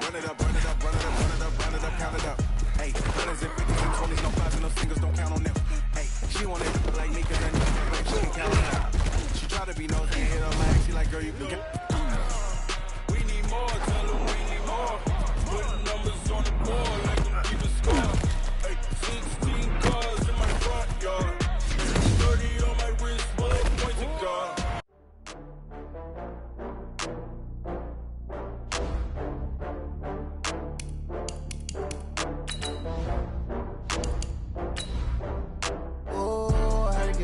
Run it up, run it up, run it up, run it up, run it up, count it up. Hey, 100s and 50s and 20s, no 5s and no singles, don't count on them. Hey, she want it like me, cause that nigga like she can count it out. She try to be nosy and hit her lag, she like, girl, you can get. We need more, tell them we need more. Putting numbers on the board like them keep a score. Hey, 16 cars in my front yard. 30 on my wrist, full of points of God.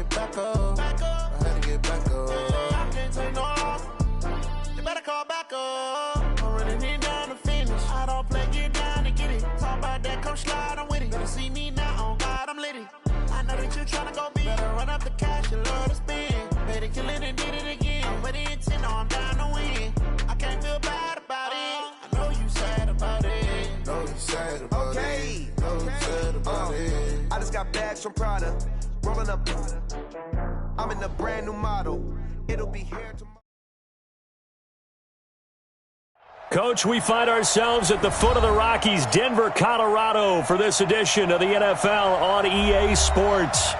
Back up. I had to get back up. I can't take no loss. You better call back up. I'm running it down to finish. I don't play, get down to get it. Talk about that, come slide, I'm with it. Better see me now, on God, I'm litty. I know that you tryna go big. Better run up the cash, you love to spend. Better kill it and did it again. I'm with the intent, no, I'm down to win. I can't feel bad about it. I know you sad about it. Know you sad about it. Know you sad about it. I just got bags from Prada. Rolling up, I'm in a brand new model. It'll be here tomorrow. Coach, we find ourselves at the foot of the Rockies, Denver, Colorado, for this edition of the NFL on EA Sports.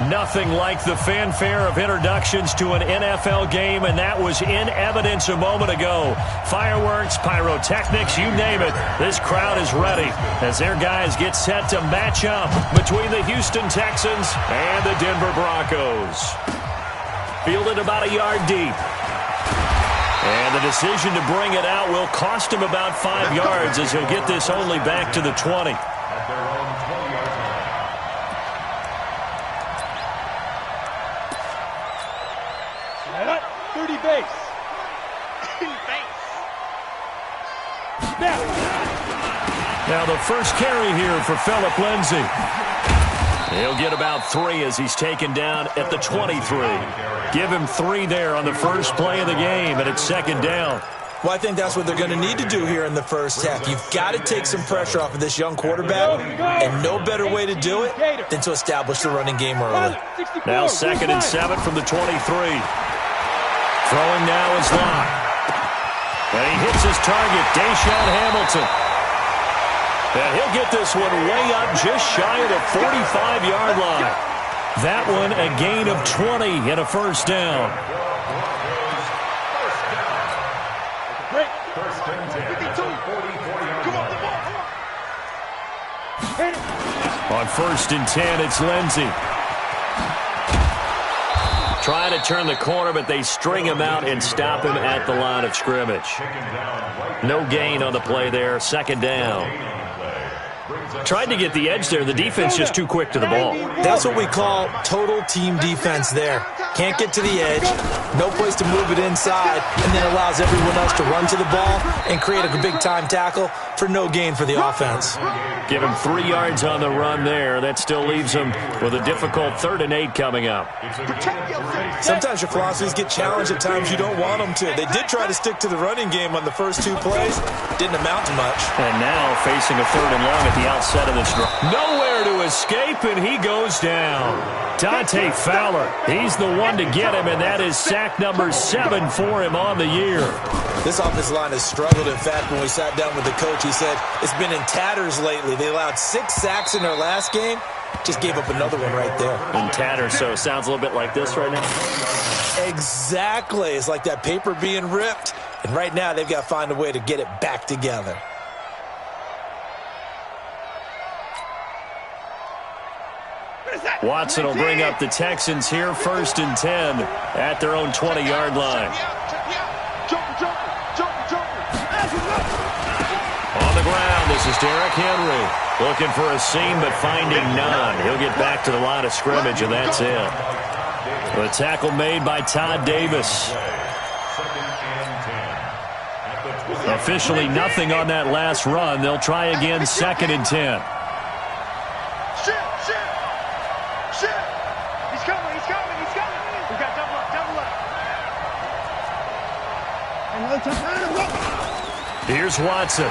Nothing like the fanfare of introductions to an NFL game, and that was in evidence a moment ago. Fireworks, pyrotechnics, you name it. This crowd is ready as their guys get set to match up between the Houston Texans and the Denver Broncos. Fielded about a yard deep. And the decision to bring it out will cost him about 5 yards as he'll get this only back to the 20. Now the first carry here for Phillip Lindsay. He'll get about 3 as he's taken down at the 23. Give him 3 there on the first play of the game, and it's second down. Well, I think that's what they're going to need to do here in the first half. You've got to take some pressure off of this young quarterback, and no better way to do it than to establish the running game early. Now 2nd and 7 from the 23. Throwing now is Locke. And he hits his target, Deshaun Hamilton. And he'll get this one way up just shy of the 45-yard line. That one a gain of 20 and a first down. On 1st and 10, it's Lindsay. Trying to turn the corner, but they string him out and stop him at the line of scrimmage. No gain on the play there. 2nd down. Tried to get the edge there. The defense just too quick to the ball. That's what we call total team defense there. Can't get to the edge, no place to move it inside, and then allows everyone else to run to the ball and create a big-time tackle for no gain for the offense. Give him 3 yards on the run there. That still leaves him with a difficult 3rd and 8 coming up. Sometimes your philosophies get challenged at times you don't want them to. They did try to stick to the running game on the first 2 plays. Didn't amount to much. And now facing a 3rd and long at the outset of this drive. Nowhere to escape, and he goes down. Dante Fowler, he's the one to get him, and that is sack number 7 for him on the year. This offensive line has struggled. In fact, when we sat down with the coach, he said it's been in tatters lately. They allowed 6 sacks in their last game. Just gave up another one right there. In tatters, so it sounds a little bit like this right now. Exactly. It's like that paper being ripped. And right now, they've got to find a way to get it back together. Watson will bring up the Texans here, 1st and 10 at their own 20-yard line. On the ground, this is Derrick Henry. Looking for a seam, but finding none. He'll get back to the line of scrimmage, and that's it. The tackle made by Todd Davis. Officially nothing on that last run. They'll try again, 2nd and 10. Here's Watson.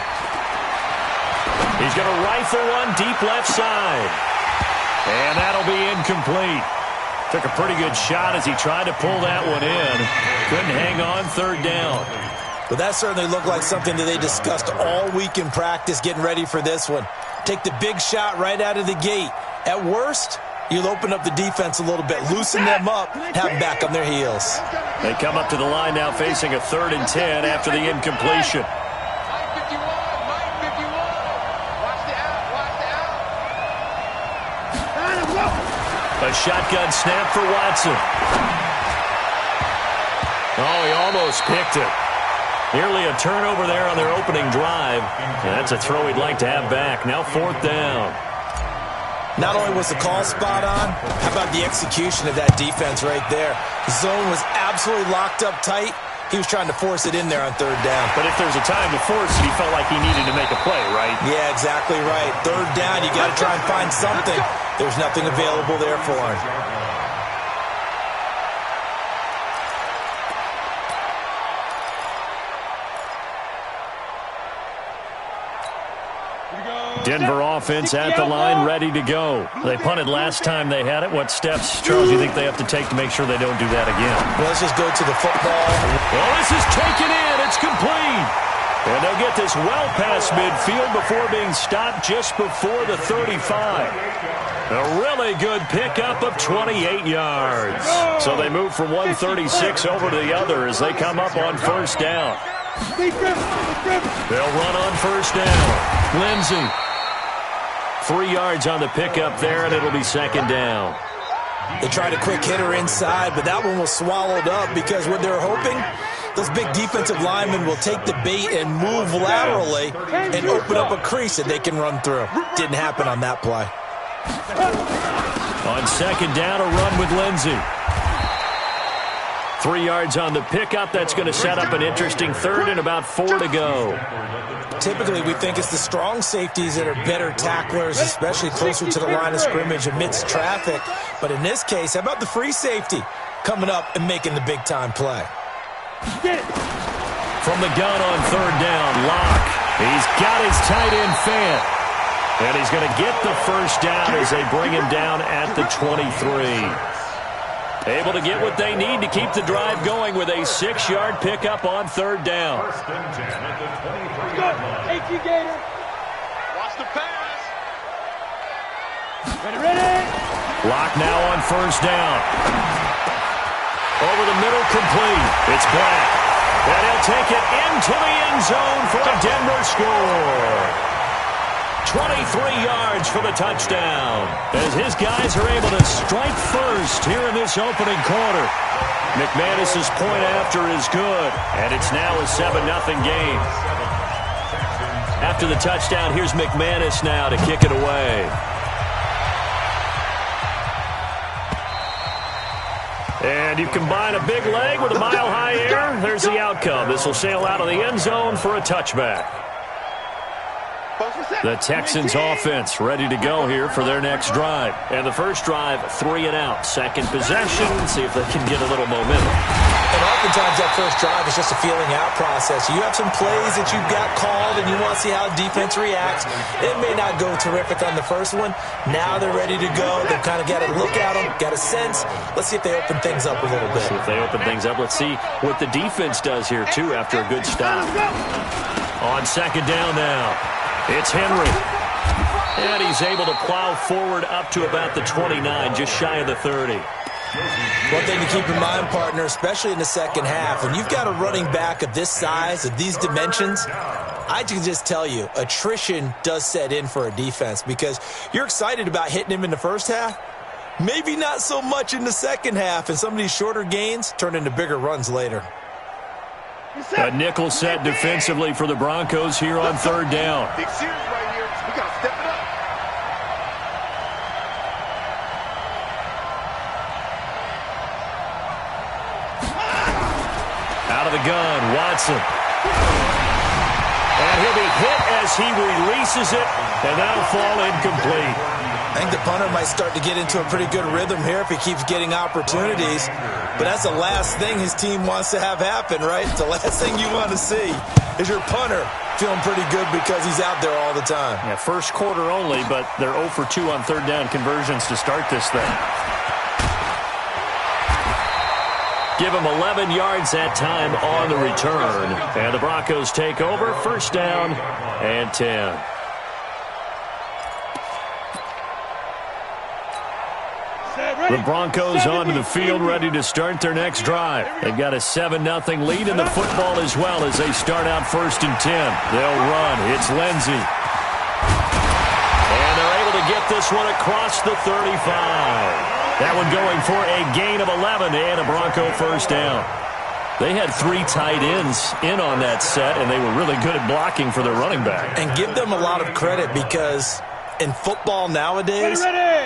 He's going to rifle one deep left side. And that'll be incomplete. Took a pretty good shot as he tried to pull that one in. Couldn't hang on, 3rd down. Well, that certainly looked like something that they discussed all week in practice getting ready for this one. Take the big shot right out of the gate. At worst, you'll open up the defense a little bit, loosen them up, have them back on their heels. They come up to the line now facing a 3rd and 10 after the incompletion. A shotgun snap for Watson. Oh, he almost picked it. Nearly a turnover there on their opening drive. And that's a throw he'd like to have back. Now 4th down. Not only was the call spot on, how about the execution of that defense right there? The zone was absolutely locked up tight. He was trying to force it in there on 3rd down. But if there's a time to force it, he felt like he needed to make a play, right? Yeah, exactly right. 3rd down, you got to try and find something. There's nothing available there for him. Denver offense at the line, ready to go. They punted last time they had it. What steps, Charles, do you think they have to take to make sure they don't do that again? Well, let's just go to the football. Well, this is taken in. It's complete. And they'll get this well past midfield before being stopped just before the 35. A really good pickup of 28 yards. So they move from 136 over to the other as they come up on 1st down. They'll run on 1st down. Lindsey. 3 yards on the pickup there, and it'll be 2nd down. They tried a quick hitter inside, but that one was swallowed up because what they're hoping, those big defensive linemen will take the bait and move laterally and open up a crease that they can run through. Didn't happen on that play. On 2nd down, a run with Lindsey. 3 yards on the pickup. That's going to set up an interesting 3rd and about 4 to go. Typically, we think it's the strong safeties that are better tacklers, especially closer to the line of scrimmage amidst traffic. But in this case, how about the free safety coming up and making the big-time play? From the gun on 3rd down, Locke. He's got his tight end Fant. And he's going to get the 1st down as they bring him down at the 23. Able to get what they need to keep the drive going with a 6-yard pickup on 3rd down. Watch the pass. Ready. Locke now on 1st down. Over the middle, complete. It's Black. And he'll take it into the end zone for a Denver score. 23 yards for the touchdown as his guys are able to strike first here in this opening quarter. McManus's point after is good, and it's now a 7-0 game. After the touchdown, here's McManus now to kick it away. And you combine a big leg with a mile-high air, there's the outcome. This will sail out of the end zone for a touchback. The Texans offense ready to go here for their next drive. And the first drive, 3 and out. Second possession, see if they can get a little momentum. And oftentimes that first drive is just a feeling out process. You have some plays that you've got called and you want to see how the defense reacts. It may not go terrific on the first one. Now they're ready to go. They've kind of got a look at them, got a sense. Let's see if they open things up a little bit. See if they open things up. Let's see what the defense does here, too, after a good stop. On 2nd down now. It's Henry. And he's able to plow forward up to about the 29, just shy of the 30. One thing to keep in mind, partner, especially in the second half, when you've got a running back of this size, of these dimensions, I can just tell you, attrition does set in for a defense because you're excited about hitting him in the first half. Maybe not so much in the second half, and some of these shorter gains turn into bigger runs later. A nickel set defensively for the Broncos here on 3rd down. Big series right here. We got to step it up. Out of the gun, Watson. And he'll be hit as he releases it, and that'll fall incomplete. I think the punter might start to get into a pretty good rhythm here if he keeps getting opportunities. But that's the last thing his team wants to have happen, right? The last thing you want to see is your punter feeling pretty good because he's out there all the time. Yeah, first quarter only, but they're 0 for 2 on 3rd down conversions to start this thing. Give him 11 yards that time on the return. And the Broncos take over, first down and 10. The Broncos onto the field, ready to start their next drive. They've got a 7-0 lead in the football as well as they start out first and 10. They'll run. It's Lindsey. And they're able to get this one across the 35. That one going for a gain of 11 and a Bronco first down. They had 3 tight ends in on that set, and they were really good at blocking for their running back. And give them a lot of credit because in football nowadays,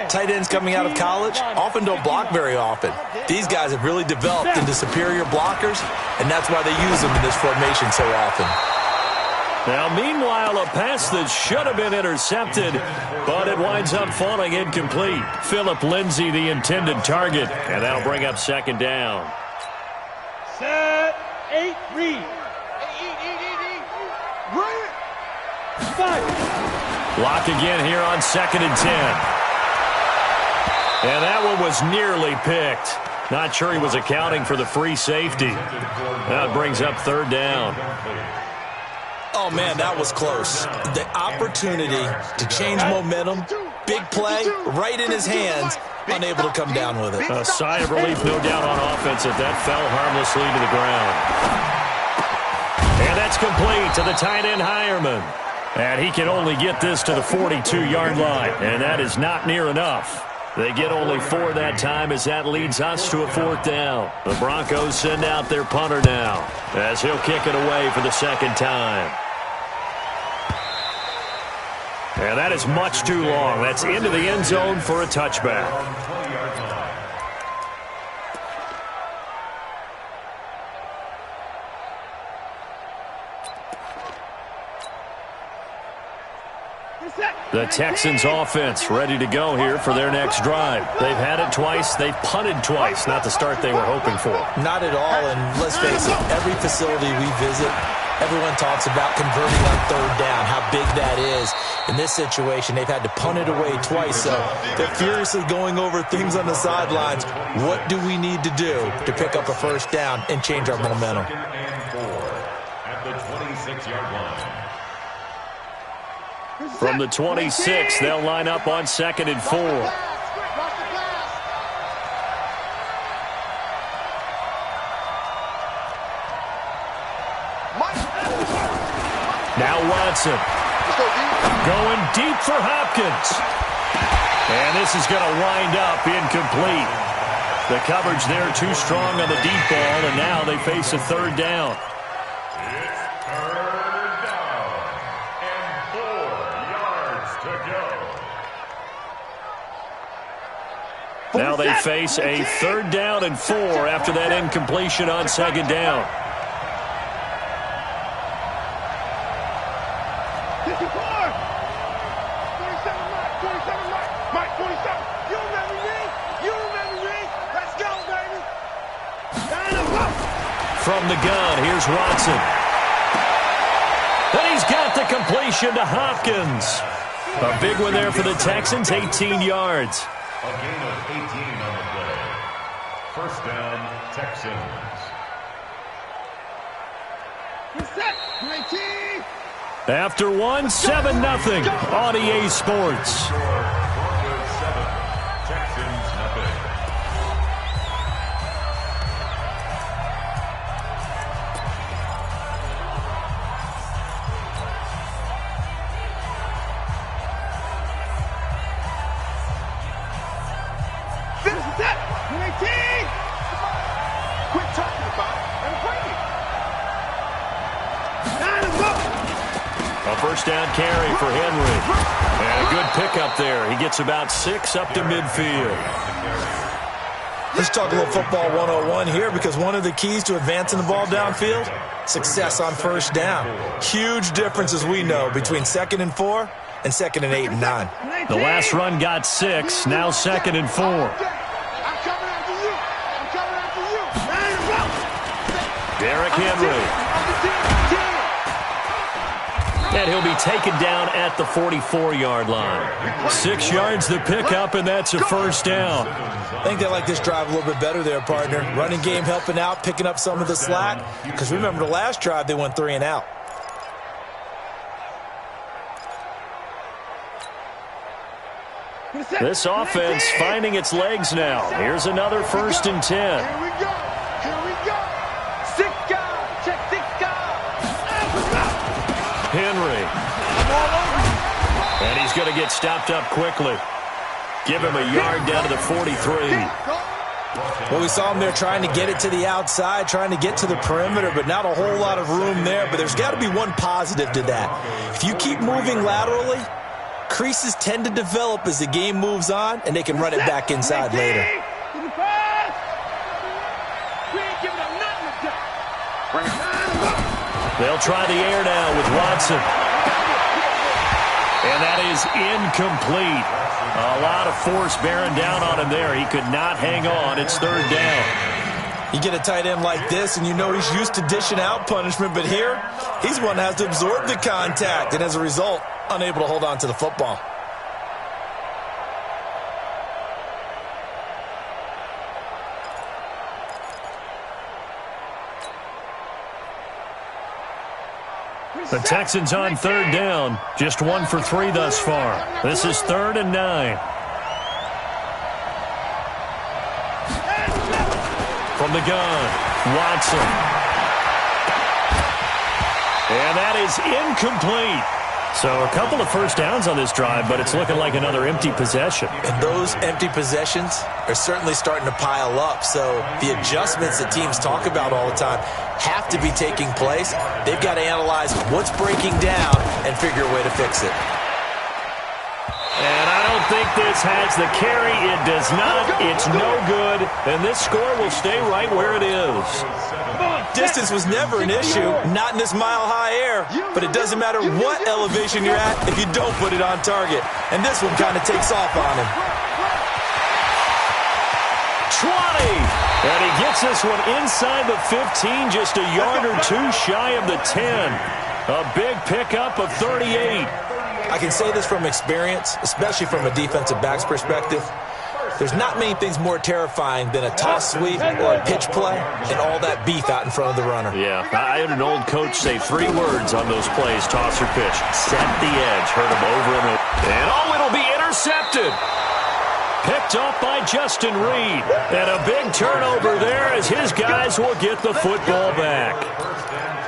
tight ends coming out of college often don't block very often. These guys have really developed into superior blockers, and that's why they use them in this formation so often. Now, meanwhile, a pass that should have been intercepted, but it winds up falling incomplete. Philip Lindsay, the intended target, and that'll bring up second down. Set, 8, read. Block again here on second and 10. And that one was nearly picked. Not sure he was accounting for the free safety. That brings up third down. Oh, man, that was close. The opportunity to change momentum, big play, right in his hands, unable to come down with it. A sigh of relief, no doubt, on offense that fell harmlessly to the ground. And that's complete to the tight end, Hireman. And he can only get this to the 42-yard line, and that is not near enough. They get only 4 that time as that leads us to a fourth down. The Broncos send out their punter now as he'll kick it away for the second time. And that is much too long. That's into the end zone for a touchback. The Texans offense ready to go here for their next drive. They've had it twice. They've punted twice. Not the start they were hoping for. Not at all, and let's face it, every facility we visit, everyone talks about converting on third down, how big that is. In this situation, they've had to punt it away twice, so they're furiously going over things on the sidelines. What do we need to do to pick up a first down and change our momentum? At the 26-yard line. From the 26, they'll line up on second and 4. Now Watson. Going deep for Hopkins. And this is going to wind up incomplete. The coverage there too strong on the deep ball, and now they face a third down. Now they face a third down and 4 after that incompletion on second down. From the gun, here's Watson. And he's got the completion to Hopkins. A big one there for the Texans, 18 yards. A gain of 18 on the play. First down, Texans. After one, 7-0 on EA Sports. Broncos 7, Texans nothing. Quit talking about it and bring it. A first down carry for Henry. And a good pickup there. He gets about 6 up to midfield. Let's talk a little football 101 here, because one of the keys to advancing the ball downfield, success on first down. Huge difference, as we know, between 2nd and 4 and 2nd and 8 and 9. The last run got 6, now 2nd and 4. Derrick Henry. And he'll be taken down at the 44-yard line. 6 yards the pickup, and that's a first down. I think they like this drive a little bit better there, partner. Running game helping out, picking up some of the slack. Because remember the last drive, they went 3 and out. This offense finding its legs now. Here's another 1st and 10. Here we go. Here we go. 6 guys. Check 6 guys. Henry. And he's going to get stopped up quickly. Give him a yard down to the 43. Well, we saw him there trying to get it to the outside, trying to get to the perimeter, but not a whole lot of room there. But there's got to be one positive to that. If you keep moving laterally, creases tend to develop as the game moves on, and they can run it back inside later. They'll try the air now with Watson. And that is incomplete. A lot of force bearing down on him there. He could not hang on. It's 3rd down. You get a tight end like this, and you know he's used to dishing out punishment, but here, he's one that has to absorb the contact, and as a result, unable to hold on to the football. The Texans on 3rd down. Just 1 for 3 thus far. This is 3rd and 9. From the gun, Watson. And that is incomplete. So a couple of first downs on this drive, but it's looking like another empty possession. And those empty possessions are certainly starting to pile up. So the adjustments that teams talk about all the time have to be taking place. They've got to analyze what's breaking down and figure a way to fix it. And I don't think this has the carry. It does not. It's no good. And this score will stay right where it is. Distance was never an issue, not in this mile-high air, but it doesn't matter what elevation you're at if you don't put it on target. And this one kind of takes off on him. 20. And he gets this one inside the 15, just a yard or 2 shy of the 10. A big pickup of 38. I can say this from experience, especially from a defensive back's perspective. There's not many things more terrifying than a toss sweep or a pitch play and all that beef out in front of the runner. Yeah, I had an old coach say 3 words on those plays, toss or pitch. Set the edge. Heard him over and over. And it'll be intercepted. Picked up by Justin Reed. And a big turnover there as his guys will get the football back.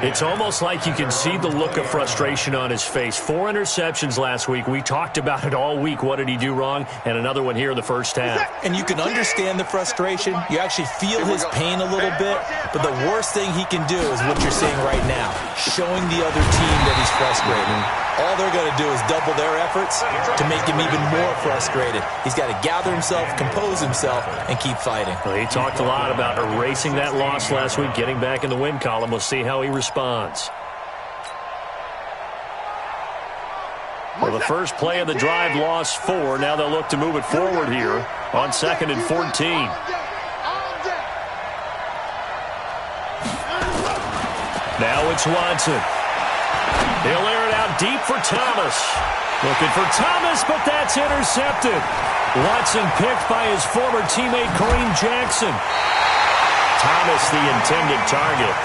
It's almost like you can see the look of frustration on his face. 4 interceptions last week. We talked about it all week. What did he do wrong? And another one here in the first half. And you can understand the frustration. You actually feel his pain a little bit. But the worst thing he can do is what you're seeing right now, showing the other team that he's frustrated. All they're going to do is double their efforts to make him even more frustrated. He's got to gather himself, compose himself, and keep fighting. Well, he talked a lot about erasing that loss last week, getting back in the win column. We'll see how he responds. Well, the first play of the drive lost 4. Now they'll look to move it forward here on 2nd and 14. Now it's Watson. He'll air it out deep for Thomas. Looking for Thomas, but that's intercepted. Watson picked by his former teammate Kareem Jackson. Thomas the intended target.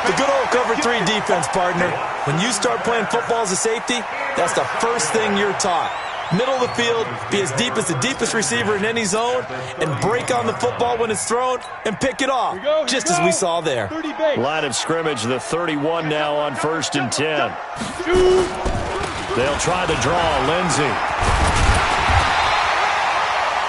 The good old cover 3 defense, partner. When you start playing football as a safety, that's the first thing you're taught. Middle of the field, be as deep as the deepest receiver in any zone, and break on the football when it's thrown and pick it off, just as we saw there. Line of scrimmage, the 31 now on 1st and 10. They'll try the draw, Lindsey.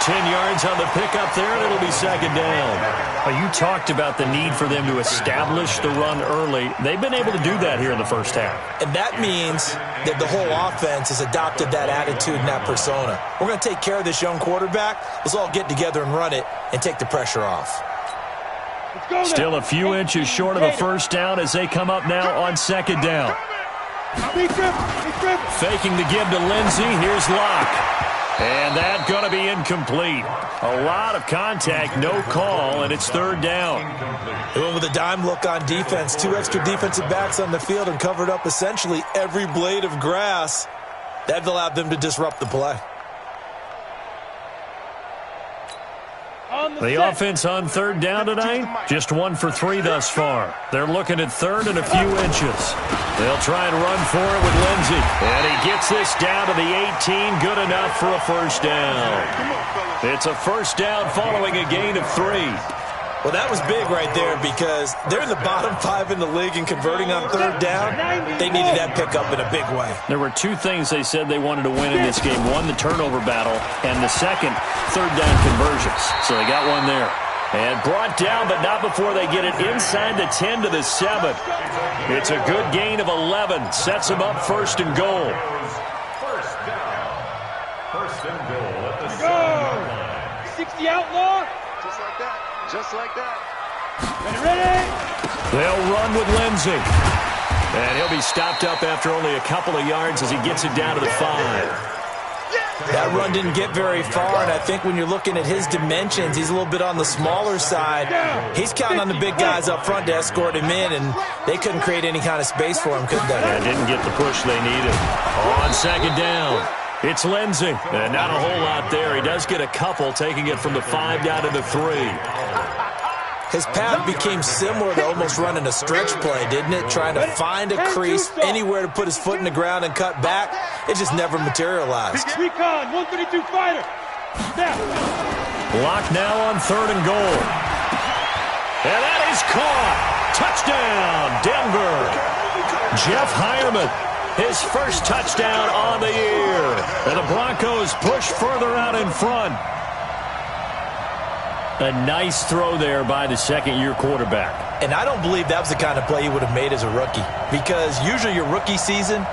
10 yards on the pickup there, and it'll be 2nd down. You talked about the need for them to establish the run early. They've been able to do that here in the first half. And that means that the whole offense has adopted that attitude and that persona. We're going to take care of this young quarterback. Let's all get together and run it and take the pressure off. Still a few inches short of a first down as they come up now on 2nd down. Faking the give to Lindsey. Here's Locke. And that's going to be incomplete. A lot of contact, no call, and it's third down. They went with a dime look on defense. 2 extra defensive backs on the field and covered up essentially every blade of grass. That allowed them to disrupt the play. The offense on third down tonight, just 1 for 3 thus far. They're looking at third and a few inches. They'll try and run for it with Lindsey. And he gets this down to the 18, good enough for a first down. It's a first down following a gain of 3. Well, that was big right there because they're in the bottom 5 in the league and converting on third down. They needed that pickup in a big way. There were 2 things they said they wanted to win in this game. One, the turnover battle, and the second, third down conversions. So they got one there. And brought down, but not before they get it inside the 10 to the 7. It's a good gain of 11. Sets them up first and goal. First down. First and goal at the 7-yard line. 60 outlaw. Just like that. Just like that. Ready? They'll run with Lindsey. And he'll be stopped up after only a couple of yards as he gets it down to the 5. That run didn't get very far, and I think when you're looking at his dimensions, he's a little bit on the smaller side. He's counting on the big guys up front to escort him in, and they couldn't create any kind of space for him, could they? Yeah, didn't get the push they needed. On second down, it's Lindsey. And not a whole lot there. He does get a couple, taking it from the 5 down to the 3. His path became similar to almost running a stretch play, didn't it? Trying to find a crease, anywhere to put his foot in the ground and cut back. It just never materialized. Recon, 132 fighter. Snap. Block now on third and goal. And that is caught. Touchdown, Denver. Jeff Hireman, his first touchdown on the year. And the Broncos push further out in front. A nice throw there by the second-year quarterback. And I don't believe that was the kind of play he would have made as a rookie, because usually your rookie season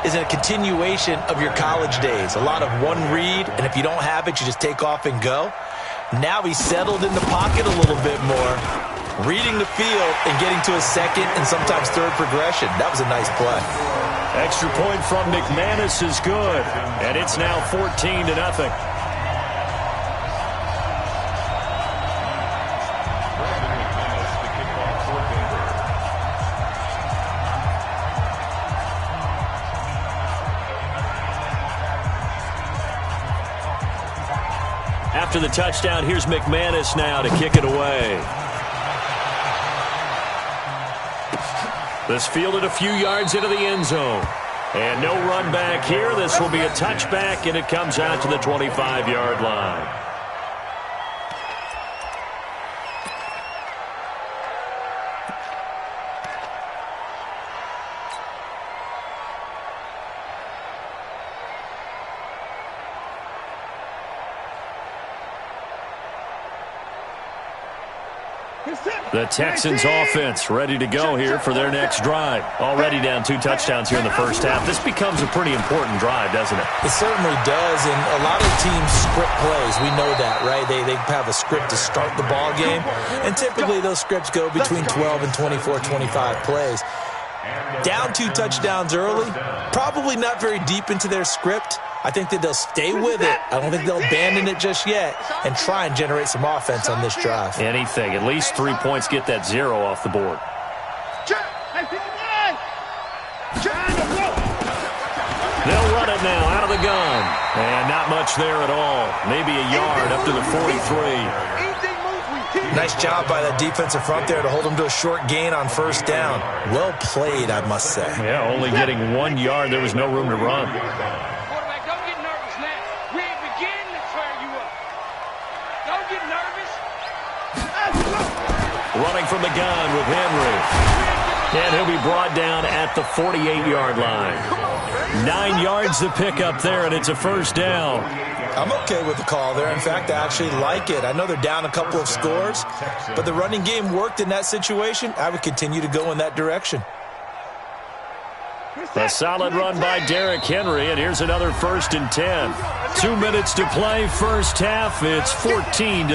is a continuation of your college days. A lot of one read, and if you don't have it, you just take off and go. Now he's settled in the pocket a little bit more, reading the field and getting to a second and sometimes third progression. That was a nice play. Extra point from McManus is good, and it's now 14-0. After the touchdown, here's McManus now to kick it away. This fielded a few yards into the end zone. And no run back here. This will be a touchback, and it comes out to the 25-yard line. The Texans offense ready to go here for their next drive. Already down 2 touchdowns here in the first half. This becomes a pretty important drive, doesn't it? It certainly does, and a lot of teams script plays. We know that, right? They have a script to start the ball game, and typically those scripts go between 12 and 24, 25 plays. Down 2 touchdowns early, probably not very deep into their script. I think that they'll stay with it. I don't think they'll abandon it just yet and try and generate some offense on this drive. Anything. At least 3 points, get that 0 off the board. They'll run it now out of the gun. And not much there at all. Maybe a yard up to the 43. Nice job by that defensive front there to hold them to a short gain on first down. Well played, I must say. Yeah, only getting 1 yard. There was no room to run. Quarterback, don't get nervous now. We ain't beginning to tear you up. Don't get nervous. Running from the gun with Henry. And he'll be brought down at the 48-yard line. 9 yards to pick up there, and it's a first down. I'm okay with the call there. In fact, I actually like it. I know they're down a couple of scores, but the running game worked in that situation. I would continue to go in that direction. A solid run by Derrick Henry, and here's another 1st and 10. 2 minutes to play, first half. It's 14-0.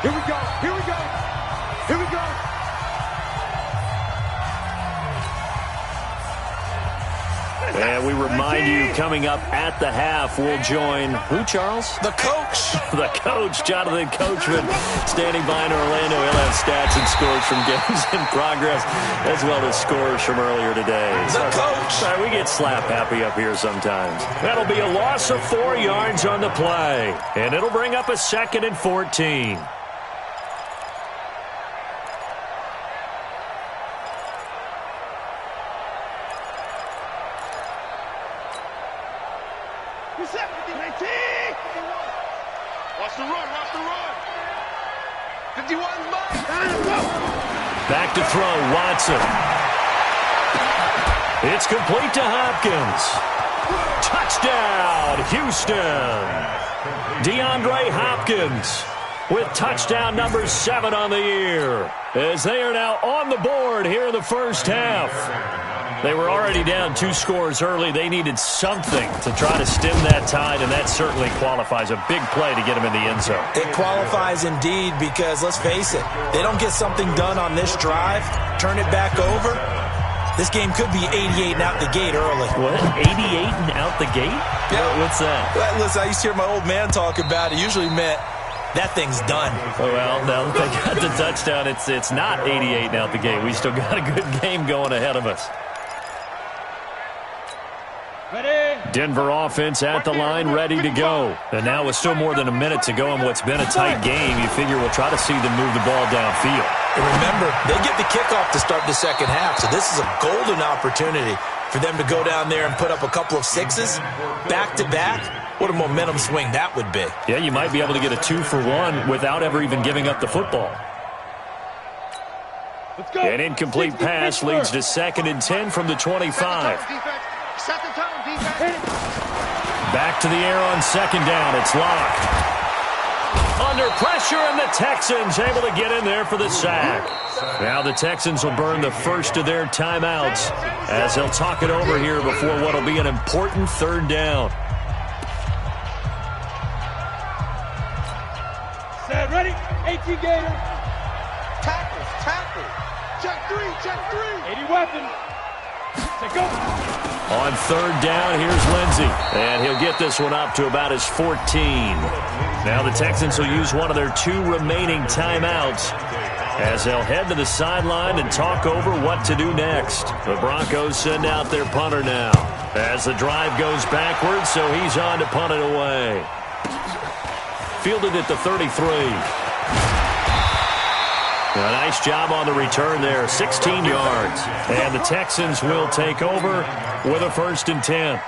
Here we go. Here we go. Here we go. And we remind you, coming up at the half, we'll join who, Charles? The coach. The coach, Jonathan Coachman, standing by in Orlando. He'll have stats and scores from games in progress, as well as scores from earlier today. The coach. Sorry, we get slap happy up here sometimes. That'll be a loss of 4 yards on the play, and it'll bring up a 2nd and 14. Watch the run, watch the run. 51's mine. Back to throw, Watson. It's complete to Hopkins. Touchdown, Houston. DeAndre Hopkins with touchdown number 7 on the year, as they are now on the board here in the first half. They were already down 2 scores early. They needed something to try to stem that tide, and that certainly qualifies. A big play to get them in the end zone. It qualifies indeed because, let's face it, they don't get something done on this drive, turn it back over, this game could be 88 and out the gate early. What? 88 and out the gate? Yeah. What's that? Well, listen, I used to hear my old man talk about it. Usually meant that thing's done. Well, now that they got the touchdown, it's not 88 and out the gate. We still got a good game going ahead of us. Denver offense at the line, ready to go. And now with still more than a minute to go in what's been a tight game, you figure we'll try to see them move the ball downfield. And remember, they get the kickoff to start the second half, so this is a golden opportunity for them to go down there and put up a couple of 6s back-to-back. What a momentum swing that would be. Yeah, you might be able to get a 2-for-1 without ever even giving up the football. An incomplete pass leads to 2nd and 10 from the 25. Set the tone, defense. Back to the air on 2nd down. It's locked. Under pressure, and the Texans able to get in there for the sack. Now the Texans will burn the first of their timeouts as they'll talk it over here before what will be an important 3rd down. Set, ready? 18 Gator. Tackle. Check 3. 80 weapon. Take go. On 3rd down, here's Lindsey. And he'll get this one up to about his 14. Now the Texans will use one of their 2 remaining timeouts as they'll head to the sideline and talk over what to do next. The Broncos send out their punter now as the drive goes backwards, so he's on to punt it away. Fielded at the 33. A nice job on the return there, 16 yards. And the Texans will take over with a 1st and 10.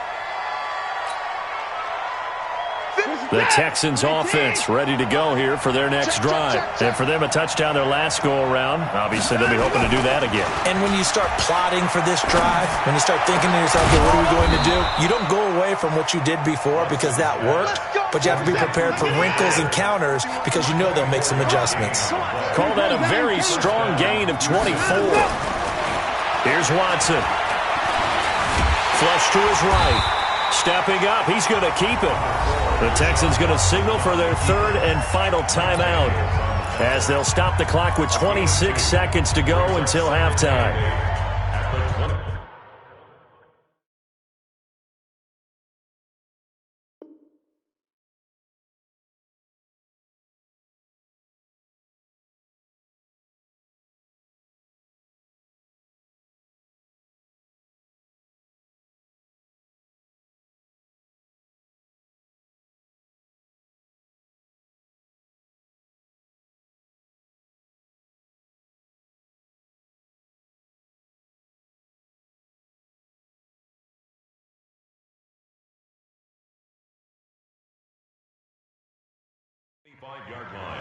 The Texans offense ready to go here for their next drive. And for them, a touchdown their last go-around. Obviously, they'll be hoping to do that again. And when you start plotting for this drive, when you start thinking to yourself, okay, what are we going to do? You don't go away from what you did before because that worked, but you have to be prepared for wrinkles and counters because you know they'll make some adjustments. Call that a very strong gain of 24. Here's Watson. Flush to his right. Stepping up, he's going to keep it. The Texans going to signal for their 3rd and final timeout as they'll stop the clock with 26 seconds to go until halftime. Yard line.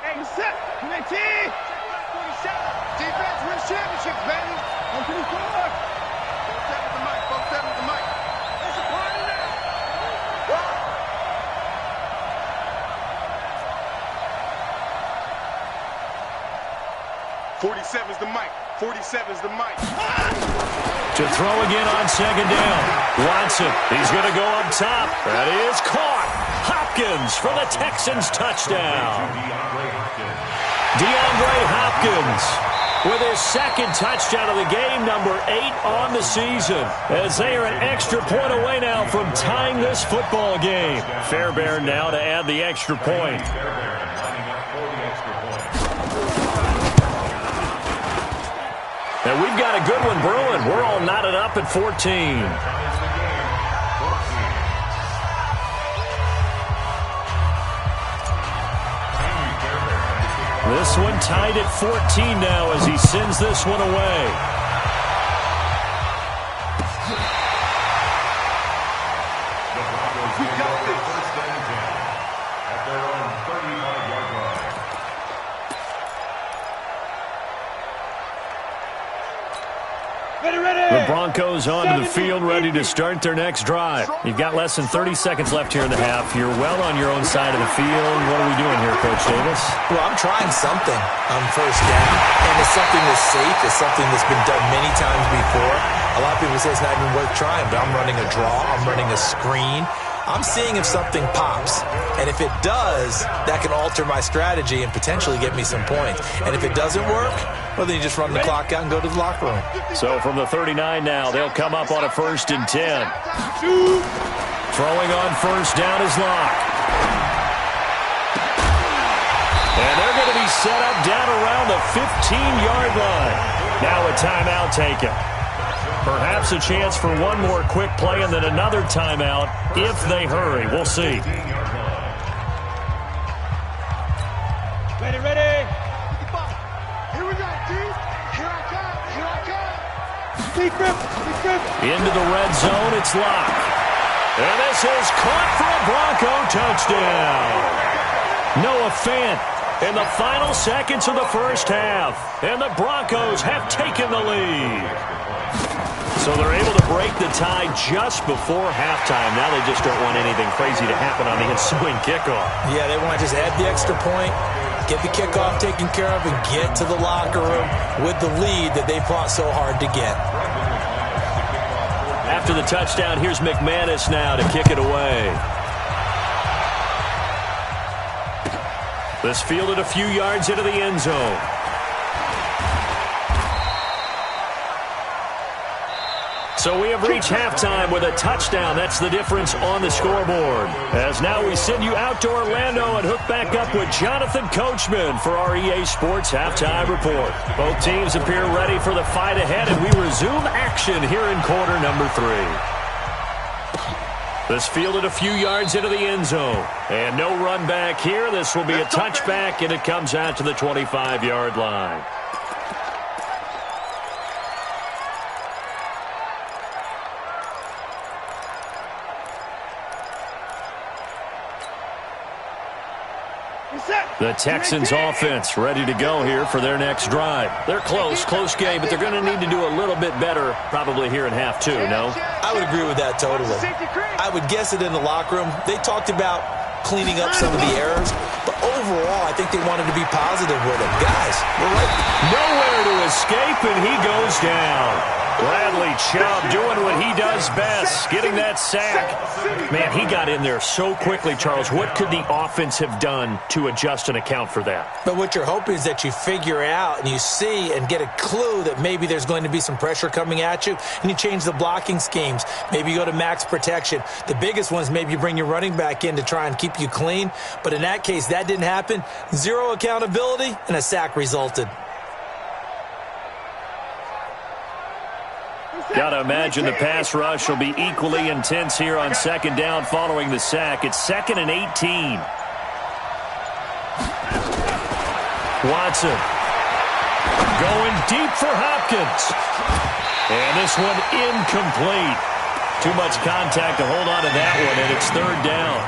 Hey, set. 19. 47. Defense wins championships, baby. On to the floor. Folks that with the mic. Folks that with the mic. It's a party now. 47's the mic. 47's the mic. To throw again on second down. Watson, he's going to go up top. That is caught. Hopkins for the Texans touchdown. DeAndre Hopkins with his second touchdown of the game, number 8 on the season, as they are an extra point away now from tying this football game. Fairbairn now to add the extra point. And we've got a good one brewing. We're all knotted up at 14. This one tied at 14 now as he sends this one away. The Broncos onto the field, ready to start their next drive. You've got less than 30 seconds left here in the half. You're well on your own side of the field. What are we doing here, Coach Davis? Well, I'm trying something on first down, and it's something that's safe. It's something that's been done many times before. A lot of people say it's not even worth trying, but I'm running a draw. I'm running a screen. I'm seeing if something pops. And if it does, that can alter my strategy and potentially get me some points. And if it doesn't work, well, then you just run the clock out and go to the locker room. So from the 39 now, they'll come up on a 1st and 10. Throwing on first down is Locke. And they're going to be set up down around the 15-yard line. Now a timeout taken. Perhaps a chance for one more quick play and then another timeout if they hurry. We'll see. Ready. Here we go, dude. Here I come. Big grip. Into the red zone, it's Locke. And this is caught for a Bronco touchdown. Noah Fant in the final seconds of the first half. And the Broncos have taken the lead. So they're able to break the tie just before halftime. Now they just don't want anything crazy to happen on the ensuing kickoff. Yeah, they want to just add the extra point, get the kickoff taken care of, and get to the locker room with the lead that they fought so hard to get. After the touchdown, here's McManus now to kick it away. This fielded a few yards into the end zone. So we have reached halftime with a touchdown. That's the difference on the scoreboard. As now we send you out to Orlando and hook back up with Jonathan Coachman for our EA Sports Halftime Report. Both teams appear ready for the fight ahead, and we resume action here in quarter number 3. This fielded a few yards into the end zone. And no run back here. This will be a touchback, and it comes out to the 25-yard line. The Texans offense ready to go here for their next drive. They're close game, but they're going to need to do a little bit better probably here in half 2, no? I would agree with that totally. I would guess it in the locker room. They talked about cleaning up some of the errors, but overall, I think they wanted to be positive with them. Guys, we're right. Nowhere to escape, and he goes down. Bradley Chubb doing what he does best, getting that sack. Man, he got in there so quickly, Charles. What could the offense have done to adjust and account for that? But what you're hoping is that you figure out and you see and get a clue that maybe there's going to be some pressure coming at you, and you change the blocking schemes. Maybe you go to max protection. The biggest ones, maybe you bring your running back in to try and keep you clean. But in that case, that didn't happen. Zero accountability, and a sack resulted. Got to imagine the pass rush will be equally intense here on second down following the sack. It's 2nd and 18. Watson going deep for Hopkins. And this one incomplete. Too much contact to hold on to that one, and it's 3rd down.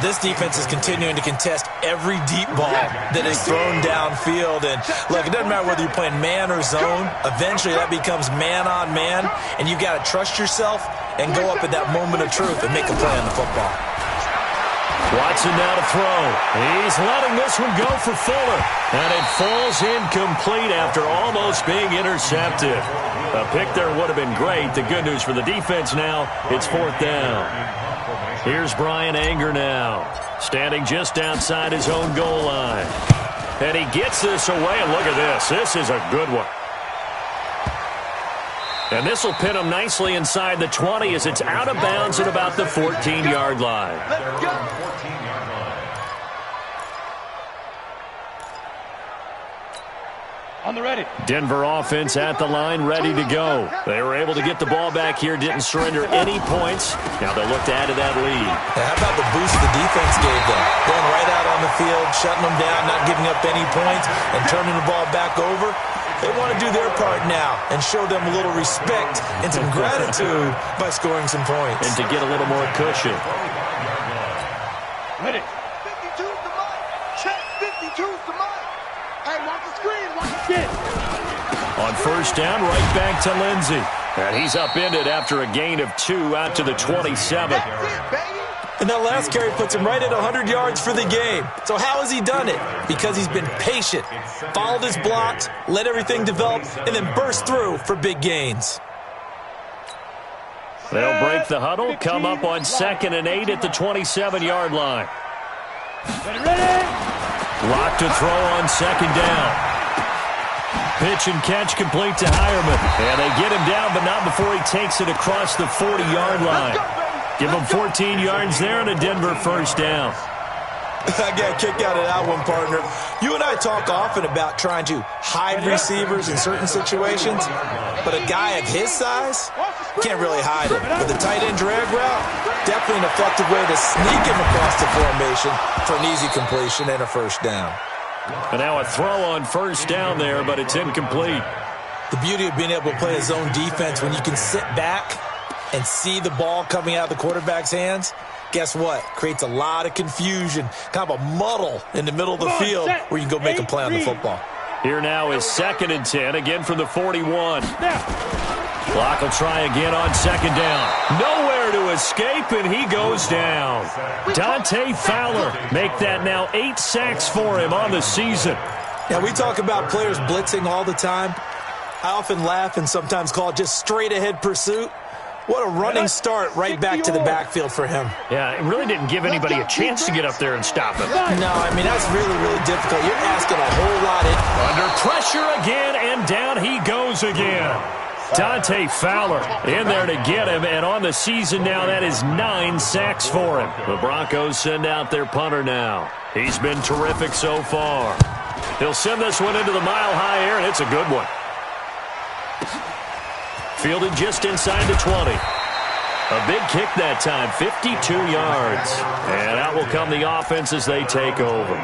This defense is continuing to contest every deep ball that is thrown downfield. And, look, it doesn't matter whether you're playing man or zone. Eventually, that becomes man-on-man, and you've got to trust yourself and go up at that moment of truth and make a play on the football. Watson now to throw. He's letting this one go for Fuller. And it falls incomplete after almost being intercepted. A pick there would have been great. The good news for the defense now, it's 4th down. Here's Brian Anger now, standing just outside his own goal line. And he gets this away, and look at this. This is a good one. And this will pin him nicely inside the 20 as it's out of bounds at about the 14-yard line. Let's go. On the ready. Denver offense at the line, ready to go. They were able to get the ball back here, didn't surrender any points. Now they'll look to add to that lead. Now, how about the boost the defense gave them? Going right out on the field, shutting them down, not giving up any points, and turning the ball back over. They want to do their part now and show them a little respect and some gratitude by scoring some points. And to get a little more cushion. Ready. 52's the mic. Check 52's the mic. Hey, watch the screen. Watch the screen. On first down, right back to Lindsey. And he's upended after a gain of 2 out to the 27. That's it, baby. And that last carry puts him right at 100 yards for the game. So how has he done it? Because he's been patient, followed his blocks, let everything develop, and then burst through for big gains. They'll break the huddle, come up on 2nd and 8 at the 27-yard line. Ready. Lock to throw on 2nd down. Pitch and catch complete to Hireman. And they get him down, but not before he takes it across the 40-yard line. Give him 14 yards there and a Denver first down. I got a kick out of that one, partner. You and I talk often about trying to hide receivers in certain situations, but a guy of his size can't really hide him. With the tight end drag route, definitely an effective way to sneak him across the formation for an easy completion and a first down. And now a throw on first down there, but it's incomplete. The beauty of being able to play a zone defense when you can sit back and see the ball coming out of the quarterback's hands, guess what? Creates a lot of confusion, kind of a muddle in the middle of the field where you can go make a play on the football. Here now is 2nd and 10, again from the 41. Clock will try again on 2nd down. Nowhere to escape, and he goes down. Dante Fowler make that now 8 sacks for him on the season. Yeah, we talk about players blitzing all the time. I often laugh and sometimes call it just straight-ahead pursuit. What a running start right back to the backfield for him. Yeah, it really didn't give anybody a chance to get up there and stop him. No, I mean, that's really, really difficult. You're asking a whole lot. Under pressure again, and down he goes again. Dante Fowler in there to get him, and on the season now, that is 9 sacks for him. The Broncos send out their punter now. He's been terrific so far. He'll send this one into the mile-high air, and it's a good one. Fielded just inside the 20. A big kick that time, 52 yards. And out will come the offense as they take over.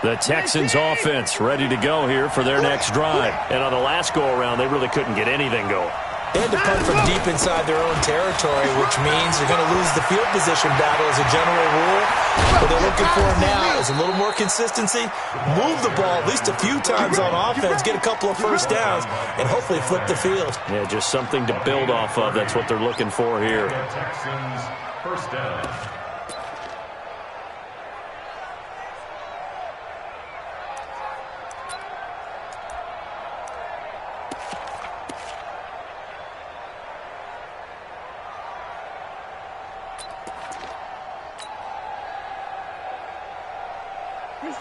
The Texans offense ready to go here for their next drive. And on the last go-around, they really couldn't get anything going. They had to punt from deep inside their own territory, which means you're going to lose the field position battle as a general rule. What they're looking for now is a little more consistency, move the ball at least a few times on offense, get a couple of first downs, and hopefully flip the field. Yeah, just something to build off of. That's what they're looking for here. Texans first down.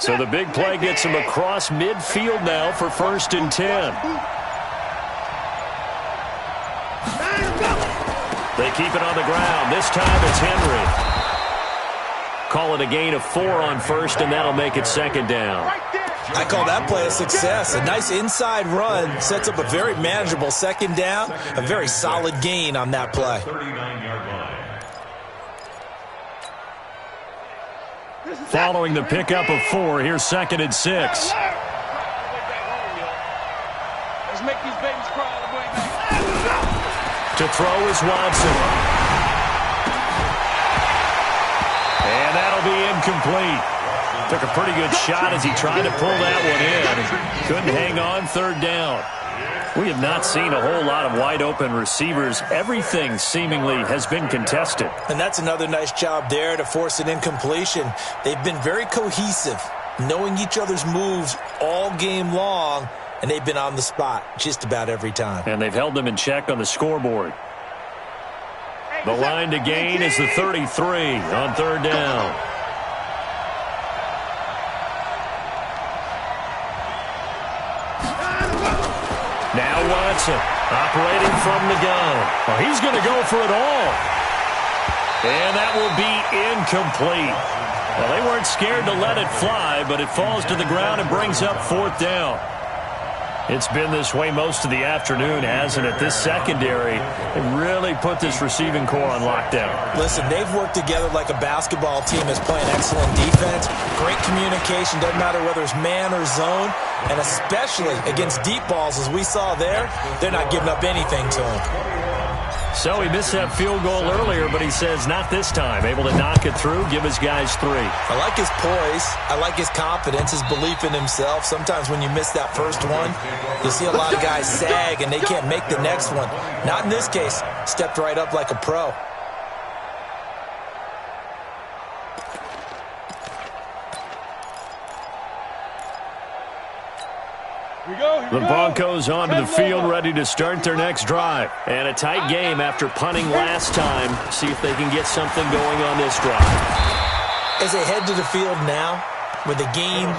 So the big play gets him across midfield now for 1st and 10. They keep it on the ground. This time it's Henry. Call it a gain of 4 on 1st, and that'll make it 2nd down. I call that play a success. A nice inside run sets up a very manageable 2nd down. A very solid gain on that play. 39-yard line. Following the pickup of 4, here's 2nd and 6. Let's make these babies cry all the way back. To throw is Watson. And that'll be incomplete. Took a pretty good shot as he tried to pull that one in. Couldn't hang on, third down. We have not seen a whole lot of wide-open receivers. Everything seemingly has been contested. And that's another nice job there to force an incompletion. They've been very cohesive, knowing each other's moves all game long, and they've been on the spot just about every time. And they've held them in check on the scoreboard. The line to gain is the 33 on third down. Now Watson operating from the gun. Well, he's going to go for it all. And that will be incomplete. Well, they weren't scared to let it fly, but it falls to the ground and brings up fourth down. It's been this way most of the afternoon, hasn't it? This secondary really put this receiving core on lockdown. Listen, they've worked together like a basketball team that's playing excellent defense. Great communication, doesn't matter whether it's man or zone. And especially against deep balls, as we saw there, they're not giving up anything to them. So he missed that field goal earlier, but he says not this time. Able to knock it through, give his guys 3. I like his poise. I like his confidence, his belief in himself. Sometimes when you miss that first one, you see a lot of guys sag and they can't make the next one. Not in this case. Stepped right up like a pro. The Broncos onto the field, ready to start their next drive. And a tight game after punting last time. See if they can get something going on this drive. As they head to the field now, with the game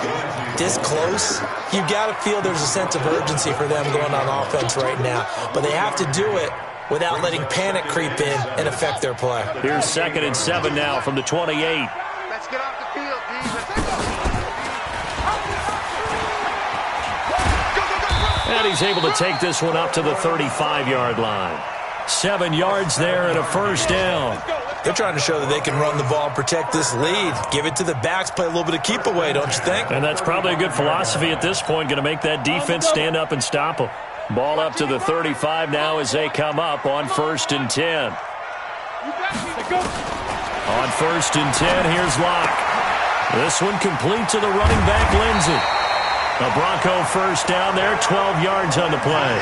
this close, you got to feel there's a sense of urgency for them going on offense right now. But they have to do it without letting panic creep in and affect their play. Here's 2nd and 7 now from the 28. Let's get off the field, D. And he's able to take this one up to the 35-yard line. 7 yards there and a first down. They're trying to show that they can run the ball and protect this lead. Give it to the backs, play a little bit of keep away, don't you think? And that's probably a good philosophy at this point. Going to make that defense stand up and stop them. Ball up to the 35 now as they come up on 1st and 10. On 1st and 10, here's Locke. This one complete to the running back, Lindsey. A Bronco first down there, 12 yards on the play.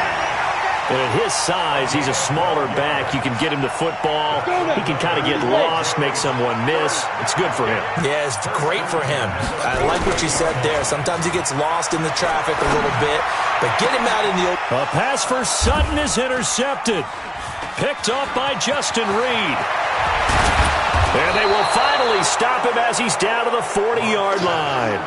And at his size, he's a smaller back. You can get him to football. He can kind of get lost, make someone miss. It's good for him. Yeah, it's great for him. I like what you said there. Sometimes he gets lost in the traffic a little bit, but get him out in the open. A pass for Sutton is intercepted. Picked up by Justin Reed. And they will finally stop him as he's down to the 40-yard line.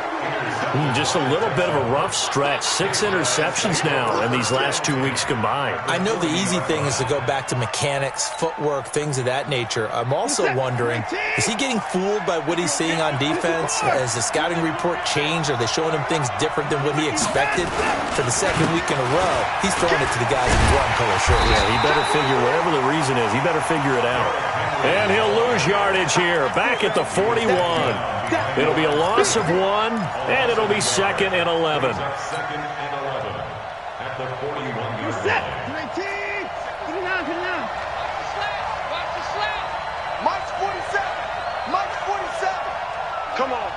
Just a little bit of a rough stretch. 6 interceptions now in these last 2 weeks combined. I know the easy thing is to go back to mechanics, footwork, things of that nature. I'm also wondering, is he getting fooled by what he's seeing on defense? Has the scouting report changed? Are they showing him things different than what he expected? For the 2nd week in a row, he's throwing it to the guys in Bronco shirts. Yeah, he better figure, whatever the reason is, he better figure it out. And he'll lose yardage here, back at the 41. It'll be a loss of 1, and it'll be 2nd and 11. At the 41-yard line. March 47. March 47. Come on.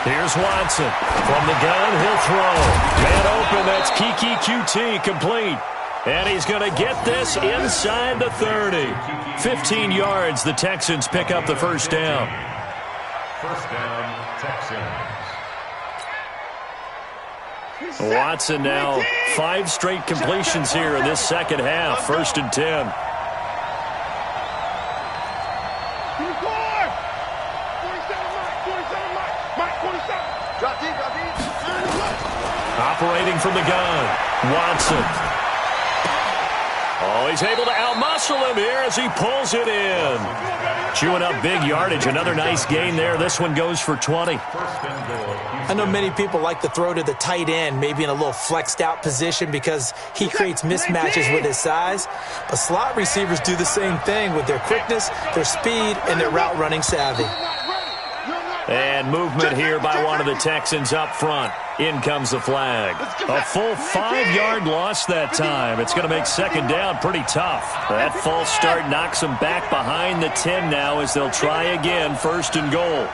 Here's Watson. From the gun, he'll throw. Man open, that's Kiki QT, complete. And he's going to get this inside the 30. 15 yards, the Texans pick up the first down. First down, Texans. Watson now 5 straight completions here in this second half. 1st and 10. Operating from the gun, Watson. Oh, he's able to outmuscle him here as he pulls it in. Chewing up big yardage. Another nice gain there. This one goes for 20. I know many people like to throw to the tight end, maybe in a little flexed out position because he creates mismatches with his size. But slot receivers do the same thing with their quickness, their speed, and their route running savvy. And movement here by one of the Texans up front. In comes the flag. A full 5-yard loss that time. It's going to make second down pretty tough. That false start knocks them back behind the 10 now as they'll try again, first and goal.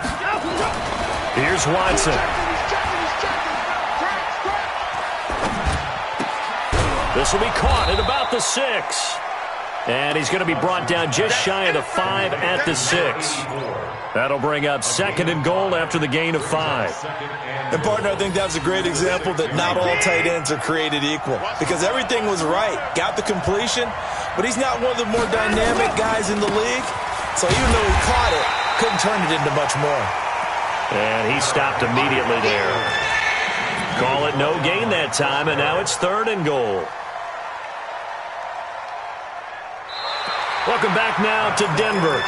Here's Watson. This will be caught at about the 6. And he's going to be brought down just shy of the 5 at the 6. That'll bring up second and goal after the gain of 5. And, partner, I think that's a great example that not all tight ends are created equal because everything was right. Got the completion, but he's not one of the more dynamic guys in the league. So even though he caught it, couldn't turn it into much more. And he stopped immediately there. Call it no gain that time, and now it's third and goal. Welcome back now to Denver.